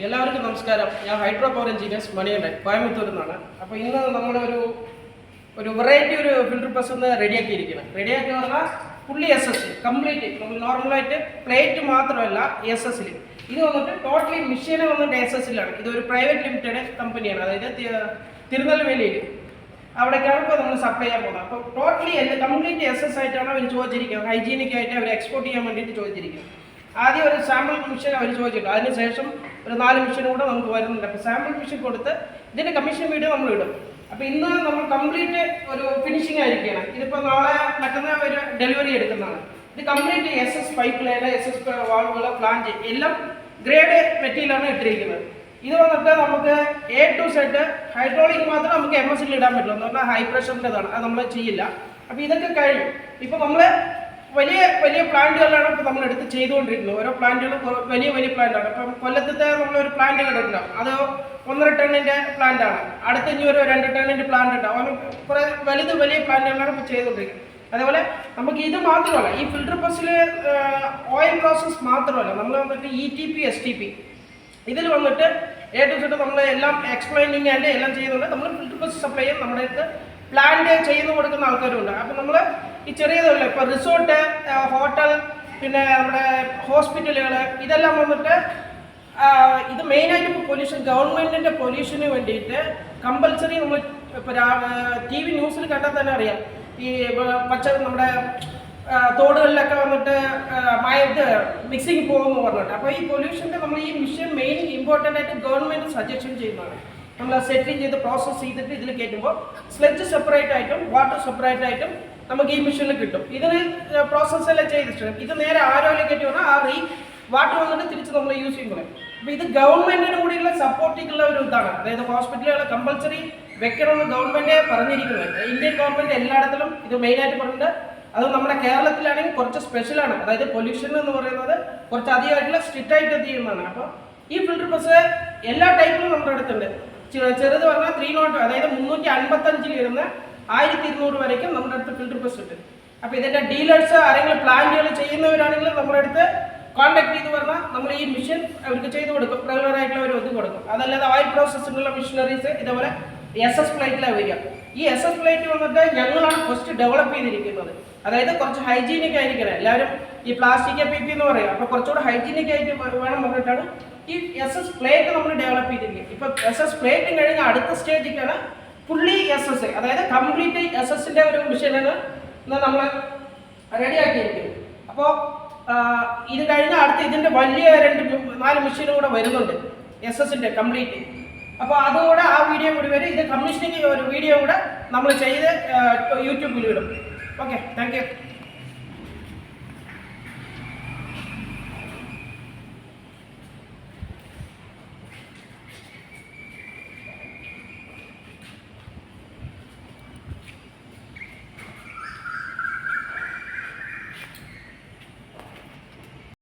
എല്ലാവർക്കും നമസ്കാരം. ഞാൻ ഹൈഡ്രോ പവർ എഞ്ചിനീയേഴ്സ് മണികണ്ഠൻ, കോയമ്പത്തൂരിൽ നിന്നാണ്. അപ്പോൾ ഇന്ന് നമ്മളൊരു വെറൈറ്റി ഫിൽറ്റർ പ്രസ് ഒന്ന് റെഡിയാക്കിയിരിക്കണം. റെഡിയാക്കി പറഞ്ഞാൽ ഫുള്ളി SS കംപ്ലീറ്റ്. നമ്മൾ നോർമലായിട്ട് പ്ലേറ്റ് മാത്രമല്ല SS ഇത് വന്നിട്ട് ടോട്ടലി മെഷീനെ വന്നിട്ട് SS ഇതൊരു പ്രൈവറ്റ് ലിമിറ്റഡ് കമ്പനിയാണ്. അതായത് തിരുനെൽവേലിയിൽ അവിടേക്കാണ് ഇപ്പോൾ നമ്മൾ സപ്ലൈ ചെയ്യാൻ പോകുന്നത്. അപ്പോൾ ടോട്ടലി കംപ്ലീറ്റ് SS ആയിട്ടാണ് അവർ ചോദിച്ചിരിക്കുന്നത്. ഹൈജീനിക് ആയിട്ട് അവർ എക്സ്പോർട്ട് ചെയ്യാൻ വേണ്ടിയിട്ട് ചോദിച്ചിരിക്കുന്നത്. ആദ്യം ഒരു സാമ്പിൾ മെഷീൻ അവർ ചോദിച്ചിട്ടുണ്ട്. അതിനുശേഷം ഒരു 4 മെഷീൻ കൂടെ നമുക്ക് വരുന്നുണ്ട്. അപ്പോൾ സാമ്പിൾ മെഷീൻ കൊടുത്ത് ഇതിൻ്റെ കമ്മീഷൻ വീഡിയോ നമ്മൾ ഇടും. അപ്പോൾ ഇന്ന് നമ്മൾ കംപ്ലീറ്റ് ഒരു ഫിനിഷിംഗ് ആയിരിക്കുകയാണ്. ഇതിപ്പോൾ നാളെ മറ്റന്നാൾ ഒരു ഡെലിവറി എടുക്കുന്നതാണ്. ഇത് complete SS pipeline, SS വാൾവുകൾ, പ്ലാന്റ് എല്ലാം ഗ്രേഡ് മെറ്റീരിയലാണ് ഇട്ടിരിക്കുന്നത്. ഇത് വന്നിട്ട് നമുക്ക് A to Z ഹൈഡ്രോളിക് മാത്രം നമുക്ക് MS ഇടാൻ പറ്റില്ല. എന്ന് പറഞ്ഞാൽ ഹൈ പ്രഷറിൻ്റെതാണ്, അത് നമ്മൾ ചെയ്യില്ല. അപ്പോൾ ഇതൊക്കെ കഴിഞ്ഞു. ഇപ്പോൾ നമ്മൾ വലിയ പ്ലാന്റുകളാണ് ഇപ്പോൾ നമ്മൾ എടുത്ത് ചെയ്തുകൊണ്ടിരിക്കുന്നത്. ഓരോ പ്ലാന്റുകളും വലിയ പ്ലാന്റാണ്. ഇപ്പം കൊല്ലത്തെ നമ്മളൊരു പ്ലാന്റ് കണ്ടിട്ടുണ്ടാവും, അത് 1.5 ടണ്ണിൻ്റെ പ്ലാന്റാണ്. അടുത്ത ഇനി ഒരു 2 ടണ്ണിൻ്റെ പ്ലാന്റ് ഉണ്ടാവും. കുറേ വലിയ പ്ലാന്റുകളാണ് ഇപ്പോൾ ചെയ്തുകൊണ്ടിരിക്കുന്നത്. അതേപോലെ നമുക്ക് ഇത് മാത്രമല്ല, ഈ ഫിൽറ്റർ പ്രസ്സിൽ ഓയിൽ പ്രോസസ് മാത്രമല്ല, നമ്മൾ വന്നിട്ട് ETP STP ഇതിൽ വന്നിട്ട് A to Z നമ്മൾ എല്ലാം എക്സ്പ്ലെയിനിങ് ആൻഡ് എല്ലാം ചെയ്യുന്നുണ്ട്. നമ്മൾ ഫിൽറ്റർ പ്രസ് സപ്ലൈ ചെയ്യും. നമ്മുടെ അടുത്ത് പ്ലാന്റ് ചെയ്ത് കൊടുക്കുന്ന ആൾക്കാരുണ്ട്. അപ്പോൾ നമ്മൾ ഈ ചെറിയതല്ല, ഇപ്പോൾ റിസോർട്ട്, ഹോട്ടൽ, പിന്നെ നമ്മുടെ ഹോസ്പിറ്റലുകൾ, ഇതെല്ലാം വന്നിട്ട് ഇത് മെയിനായിട്ട് ഇപ്പോൾ പൊല്യൂഷൻ, ഗവൺമെൻറ്റിൻ്റെ പൊല്യൂഷന് വേണ്ടിയിട്ട് കമ്പൽസറി നമ്മൾ ഇപ്പോൾ TV ന്യൂസിൽ കണ്ടാൽ തന്നെ അറിയാം, ഈ നമ്മുടെ തോടുകളിലൊക്കെ വന്നിട്ട് മിക്സിങ് പോകുമെന്ന് പറഞ്ഞിട്ട്. അപ്പോൾ ഈ പൊല്യൂഷൻ്റെ നമ്മൾ ഈ മിഷൻ മെയിൻ ഇമ്പോർട്ടൻ്റ് ആയിട്ട് ഗവൺമെൻറ് സജഷൻ ചെയ്യുന്നതാണ്. നമ്മൾ സെറ്റിംഗ് ചെയ്ത് പ്രോസസ്സ് ചെയ്തിട്ട് ഇതിൽ കയറ്റുമ്പോൾ സ്ലെഡ്ജ് സെപ്പറേറ്റ് ആയിട്ടും വാട്ടർ സെപ്പറേറ്റ് ആയിട്ടും നമുക്ക് ഈ മെഷീനിൽ കിട്ടും. ഇതിന് പ്രോസസ്സെല്ലാം ചെയ്തിട്ട് ഇത് നേരെ ആരോയിലേക്ക് കയറ്റി പറഞ്ഞാൽ വാട്ടർ വന്നിട്ട് തിരിച്ച് നമ്മൾ യൂസ് ചെയ്യുമ്പോൾ. അപ്പോൾ ഇത് ഗവൺമെൻറ്റിന് കൂടിയുള്ള സപ്പോർട്ടിങ്ങുള്ള ഒരു ഇതാണ്. അതായത് ഹോസ്പിറ്റലുകൾ കമ്പൽസറി വെക്കണമെന്ന് ഗവൺമെൻറ് പറഞ്ഞിരിക്കുന്നത്. ഇന്ത്യൻ ഗവൺമെൻറ് എല്ലായിടത്തിലും ഇത് മെയിനായിട്ട് പറഞ്ഞിട്ടുണ്ട്. അത് നമ്മുടെ കേരളത്തിലാണെങ്കിൽ കുറച്ച് സ്പെഷ്യലാണ്. അതായത് പൊല്യൂഷൻ എന്ന് പറയുന്നത് കുറച്ച് അധികമായിട്ടുള്ള സ്ട്രിക്റ്റ് ആയിട്ട് ചെയ്യുന്നതാണ്. അപ്പോൾ ഈ ഫിൽറ്റർ പ്രസ് എല്ലാ ടൈപ്പിലും നമ്മുടെ അടുത്തുണ്ട്. ചെറുത് പറഞ്ഞാൽ 300, അതായത് 355 ഇരുന്ന് 1200 വരയ്ക്കും നമ്മുടെ അടുത്ത് ഫിൽറ്റർ പ്രസ് ഉണ്ട്. അപ്പോൾ ഇതിൻ്റെ ഡീലേഴ്സ് ആരെങ്കിലും പ്ലാന്റുകൾ ചെയ്യുന്നവരാണെങ്കിലും നമ്മുടെ അടുത്ത് കോൺടാക്ട് ചെയ്ത് പറഞ്ഞാൽ നമ്മൾ ഈ മെഷീൻ അവർക്ക് ചെയ്ത് കൊടുക്കും. റെഗുലറായിട്ടുള്ള ഒരു ഒതുക്കി കൊടുക്കും. അതല്ലാതെ ഓയിൽ പ്രോസസ്സിനുള്ള മെഷീനറീസ് ഇതേപോലെ SS പ്ലേറ്റിലാണ് വരിക. ഈ SS പ്ലേറ്റ് വന്നിട്ട് ഞങ്ങളാണ് ഫസ്റ്റ് ഡെവലപ്പ് ചെയ്തിരിക്കുന്നത്. അതായത് കുറച്ച് ഹൈജീനിക് ആയിരിക്കണം. എല്ലാവരും ഈ പ്ലാസ്റ്റിക് PP എന്ന് പറയും. അപ്പോൾ കുറച്ചുകൂടെ ഹൈജീനിക് ആയിട്ട് വേണം പറഞ്ഞിട്ടാണ് ഈ SS പ്ലേറ്റ് നമ്മൾ ഡെവലപ്പ് ചെയ്തിരിക്കുന്നത്. ഇപ്പോൾ SS പ്ലേറ്റും കഴിഞ്ഞ് അടുത്ത സ്റ്റേജിലേക്കാണ് ഫുള്ളി SS, അതായത് കംപ്ലീറ്റ് SS-ൻ്റെ ഒരു മെഷീനാണ് നമ്മൾ റെഡിയാക്കിയിരിക്കുന്നത്. അപ്പോൾ ഇത് കഴിഞ്ഞ് അടുത്ത് ഇതിൻ്റെ വലിയ 4 മെഷീനും കൂടെ വരുന്നുണ്ട് SS-ൻ്റെ കംപ്ലീറ്റ്. അപ്പോൾ അതുകൂടെ ആ വീഡിയോ കൂടി വരും. ഇത് കമ്മീഷനിങ് ഒരു വീഡിയോ കൂടെ നമ്മൾ ചെയ്ത് യൂട്യൂബിൽ ഇടും. Okay, thank you.